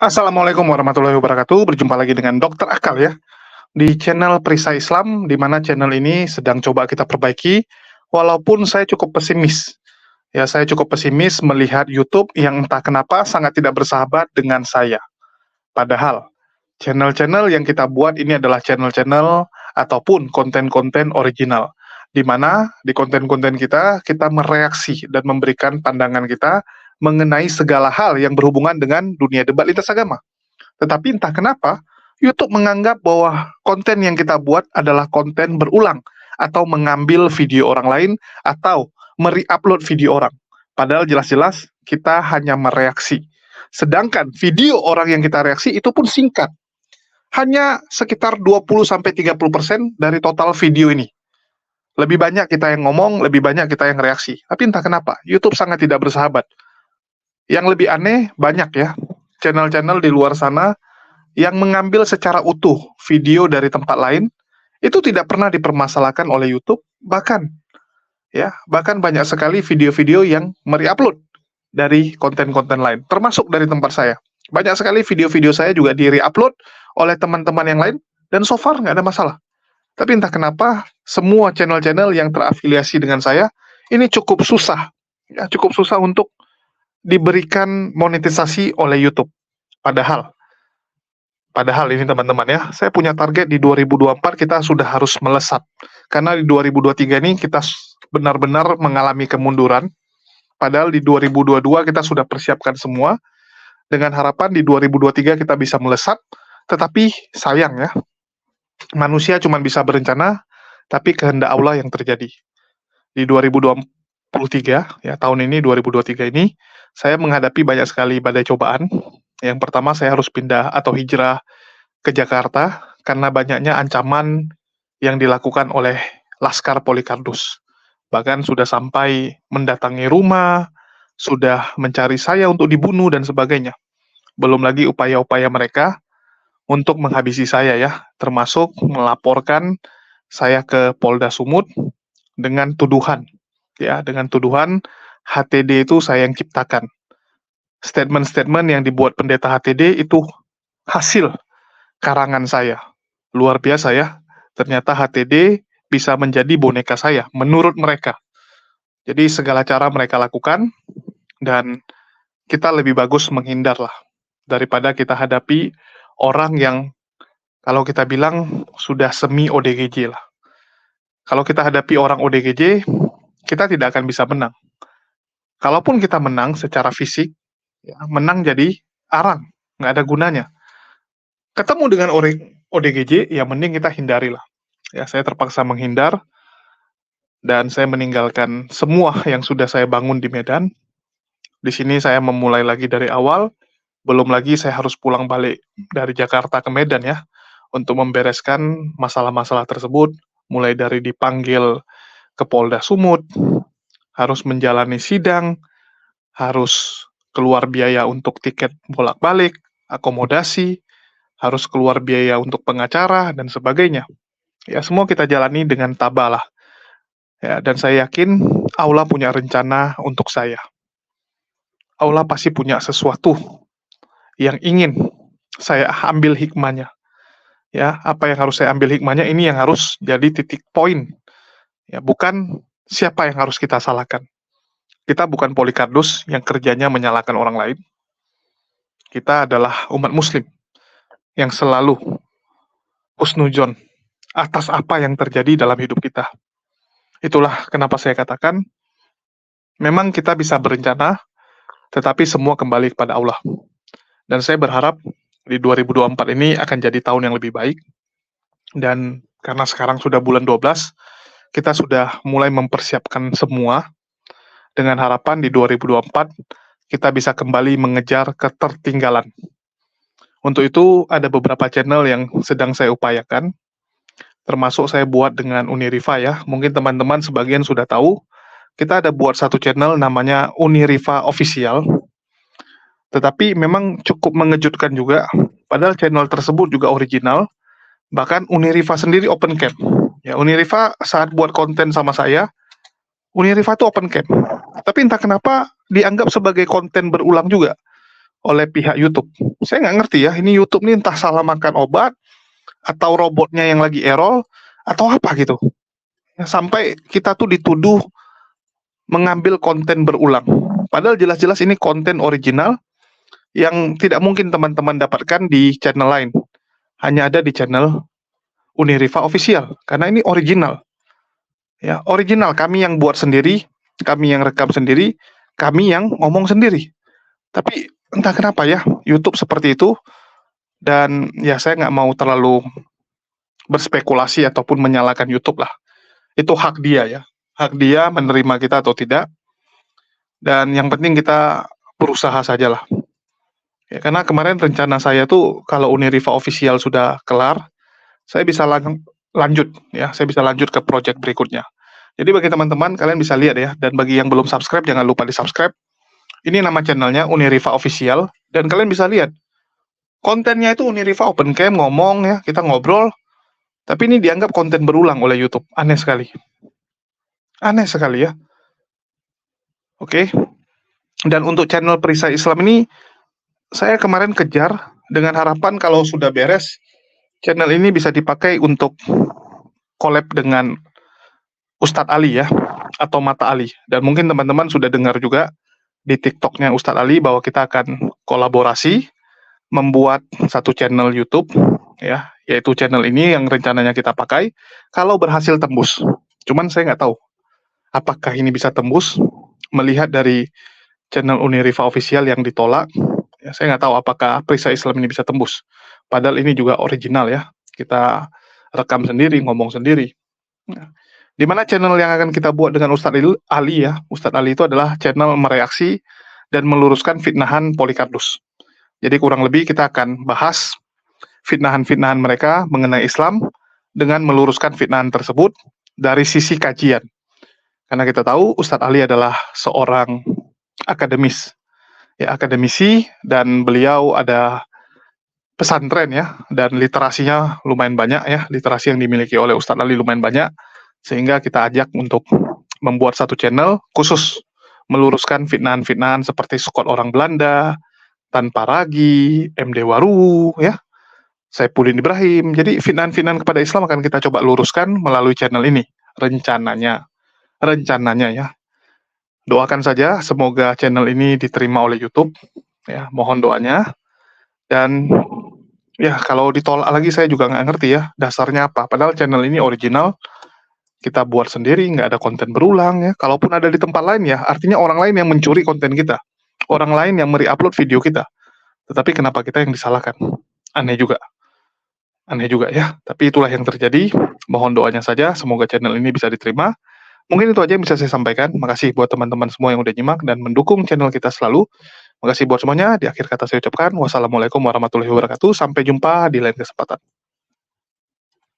Assalamualaikum warahmatullahi wabarakatuh. Berjumpa lagi dengan Dokter Akal ya di channel Perisai Islam, di mana channel ini sedang coba kita perbaiki. Walaupun saya cukup pesimis, ya saya cukup pesimis melihat YouTube yang entah kenapa sangat tidak bersahabat dengan saya. Padahal channel-channel yang kita buat ini adalah channel-channel ataupun konten-konten original, di mana di konten-konten kita mereaksi dan memberikan pandangan kita mengenai segala hal yang berhubungan dengan dunia debat lintas agama. Tetapi entah kenapa, YouTube menganggap bahwa konten yang kita buat adalah konten berulang atau mengambil video orang lain atau mereupload video orang. Padahal jelas-jelas kita hanya mereaksi. Sedangkan video orang yang kita reaksi itu pun singkat. Hanya sekitar 20-30% dari total video ini. Lebih banyak kita yang ngomong, lebih banyak kita yang reaksi. Tapi entah kenapa, YouTube sangat tidak bersahabat. Yang lebih aneh, banyak ya channel-channel di luar sana yang mengambil secara utuh video dari tempat lain, itu tidak pernah dipermasalahkan oleh YouTube, bahkan banyak sekali video-video yang mereupload dari konten-konten lain, termasuk dari tempat saya. Banyak sekali video-video saya juga di-reupload oleh teman-teman yang lain, dan so far nggak ada masalah. Tapi entah kenapa, semua channel-channel yang terafiliasi dengan saya, ini cukup susah untuk diberikan monetisasi oleh YouTube. Padahal ini teman-teman ya, saya punya target di 2024 kita sudah harus melesat. Karena di 2023 ini kita benar-benar mengalami kemunduran. Padahal di 2022 kita sudah persiapkan semua. Dengan harapan di 2023 kita bisa melesat. Tetapi sayang ya, manusia cuma bisa berencana, tapi kehendak Allah yang terjadi. Di 2023, ya tahun ini 2023 ini, saya menghadapi banyak sekali badai cobaan. Yang pertama saya harus pindah atau hijrah ke Jakarta karena banyaknya ancaman yang dilakukan oleh Laskar Polikardus. Bahkan sudah sampai mendatangi rumah, sudah mencari saya untuk dibunuh dan sebagainya. Belum lagi upaya-upaya mereka untuk menghabisi saya ya, termasuk melaporkan saya ke Polda Sumut dengan tuduhan HTD itu saya yang ciptakan. Statement-statement yang dibuat pendeta HTD itu hasil karangan saya. Luar biasa ya. Ternyata HTD bisa menjadi boneka saya, menurut mereka. Jadi segala cara mereka lakukan, dan kita lebih bagus menghindar lah, daripada kita hadapi orang yang, kalau kita bilang, sudah semi ODGJ lah. Kalau kita hadapi orang ODGJ, kita tidak akan bisa menang. Kalaupun kita menang secara fisik, ya, menang jadi arang, nggak ada gunanya. Ketemu dengan ODGJ, ya mending kita hindarilah. Ya, saya terpaksa menghindar, dan saya meninggalkan semua yang sudah saya bangun di Medan. Di sini saya memulai lagi dari awal, belum lagi saya harus pulang balik dari Jakarta ke Medan ya, untuk membereskan masalah-masalah tersebut, mulai dari dipanggil ke Polda Sumut, harus menjalani sidang, harus keluar biaya untuk tiket bolak-balik, akomodasi, harus keluar biaya untuk pengacara, dan sebagainya. Ya, semua kita jalani dengan tabah lah. Ya, dan saya yakin Allah punya rencana untuk saya. Allah pasti punya sesuatu yang ingin saya ambil hikmahnya. Ya, apa yang harus saya ambil hikmahnya, ini yang harus jadi titik poin. Ya, bukan siapa yang harus kita salahkan. Kita bukan Polikardus yang kerjanya menyalahkan orang lain. Kita adalah umat muslim yang selalu husnudzon atas apa yang terjadi dalam hidup kita. Itulah kenapa saya katakan, memang kita bisa berencana, tetapi semua kembali kepada Allah. Dan saya berharap di 2024 ini akan jadi tahun yang lebih baik. Dan karena sekarang sudah bulan 12, kita sudah mulai mempersiapkan semua, dengan harapan di 2024 kita bisa kembali mengejar ketertinggalan. Untuk itu ada beberapa channel yang sedang saya upayakan, termasuk saya buat dengan Uniriva ya. Mungkin teman-teman sebagian sudah tahu, kita ada buat satu channel namanya Uniriva Official. Tetapi memang cukup mengejutkan juga, padahal channel tersebut juga original, bahkan Uniriva sendiri open cam. Ya, Uniriva saat buat konten sama saya, Uniriva itu open cam. Tapi entah kenapa dianggap sebagai konten berulang juga oleh pihak YouTube. Saya nggak ngerti ya, ini YouTube nih entah salah makan obat, atau robotnya yang lagi error, atau apa gitu. Ya, sampai kita tuh dituduh mengambil konten berulang. Padahal jelas-jelas ini konten original yang tidak mungkin teman-teman dapatkan di channel lain. Hanya ada di channel Uniriva Official, karena ini original. Ya, original, kami yang buat sendiri, kami yang rekam sendiri, kami yang ngomong sendiri. Tapi entah kenapa ya, YouTube seperti itu, dan ya saya nggak mau terlalu berspekulasi ataupun menyalahkan YouTube lah. Itu hak dia ya, hak dia menerima kita atau tidak, dan yang penting kita berusaha sajalah. Ya, karena kemarin rencana saya tuh kalau Uniriva Official sudah kelar, saya bisa lanjut ya, saya bisa lanjut ke project berikutnya. Jadi bagi teman-teman, kalian bisa lihat ya, dan bagi yang belum subscribe, jangan lupa di-subscribe. Ini nama channelnya Uniriva Official, dan kalian bisa lihat, kontennya itu Uniriva open cam, ngomong ya, kita ngobrol, tapi ini dianggap konten berulang oleh YouTube. Aneh sekali. Aneh sekali ya. Oke. Dan untuk channel Perisai Islam ini, saya kemarin kejar dengan harapan kalau sudah beres, channel ini bisa dipakai untuk collab dengan Ustadz Ali ya, atau Mata Ali. Dan mungkin teman-teman sudah dengar juga di TikToknya Ustadz Ali bahwa kita akan kolaborasi membuat satu channel YouTube ya, yaitu channel ini yang rencananya kita pakai kalau berhasil tembus. Cuman saya nggak tahu apakah ini bisa tembus melihat dari channel Uniriva Official yang ditolak. Ya, saya nggak tahu apakah Perisai Islam ini bisa tembus. Padahal ini juga original ya, kita rekam sendiri, ngomong sendiri. Nah, di mana channel yang akan kita buat dengan Ustadz Ali ya, Ustadz Ali itu adalah channel mereaksi dan meluruskan fitnahan Polikardus. Jadi kurang lebih kita akan bahas fitnahan-fitnahan mereka mengenai Islam dengan meluruskan fitnahan tersebut dari sisi kajian. Karena kita tahu Ustadz Ali adalah seorang akademis, ya akademisi, dan beliau ada pesantren ya, dan literasinya lumayan banyak ya, literasi yang dimiliki oleh Ustadz Ali lumayan banyak, sehingga kita ajak untuk membuat satu channel khusus meluruskan fitnahan-fitnahan seperti Scott orang Belanda, Tan Paragi, MD Waru, ya, Saipudin Ibrahim. Jadi fitnahan-fitnahan kepada Islam akan kita coba luruskan melalui channel ini, rencananya ya. Doakan saja semoga channel ini diterima oleh YouTube, ya, mohon doanya. Dan ya kalau ditolak lagi saya juga nggak ngerti ya dasarnya apa. Padahal channel ini original, kita buat sendiri, nggak ada konten berulang ya. Kalaupun ada di tempat lain ya, artinya orang lain yang mencuri konten kita, orang lain yang upload video kita. Tetapi kenapa kita yang disalahkan? Aneh juga ya. Tapi itulah yang terjadi. Mohon doanya saja, semoga channel ini bisa diterima. Mungkin itu aja yang bisa saya sampaikan. Makasih buat teman-teman semua yang udah nyimak dan mendukung channel kita selalu. Makasih buat semuanya. Di akhir kata saya ucapkan wassalamualaikum warahmatullahi wabarakatuh. Sampai jumpa di lain kesempatan.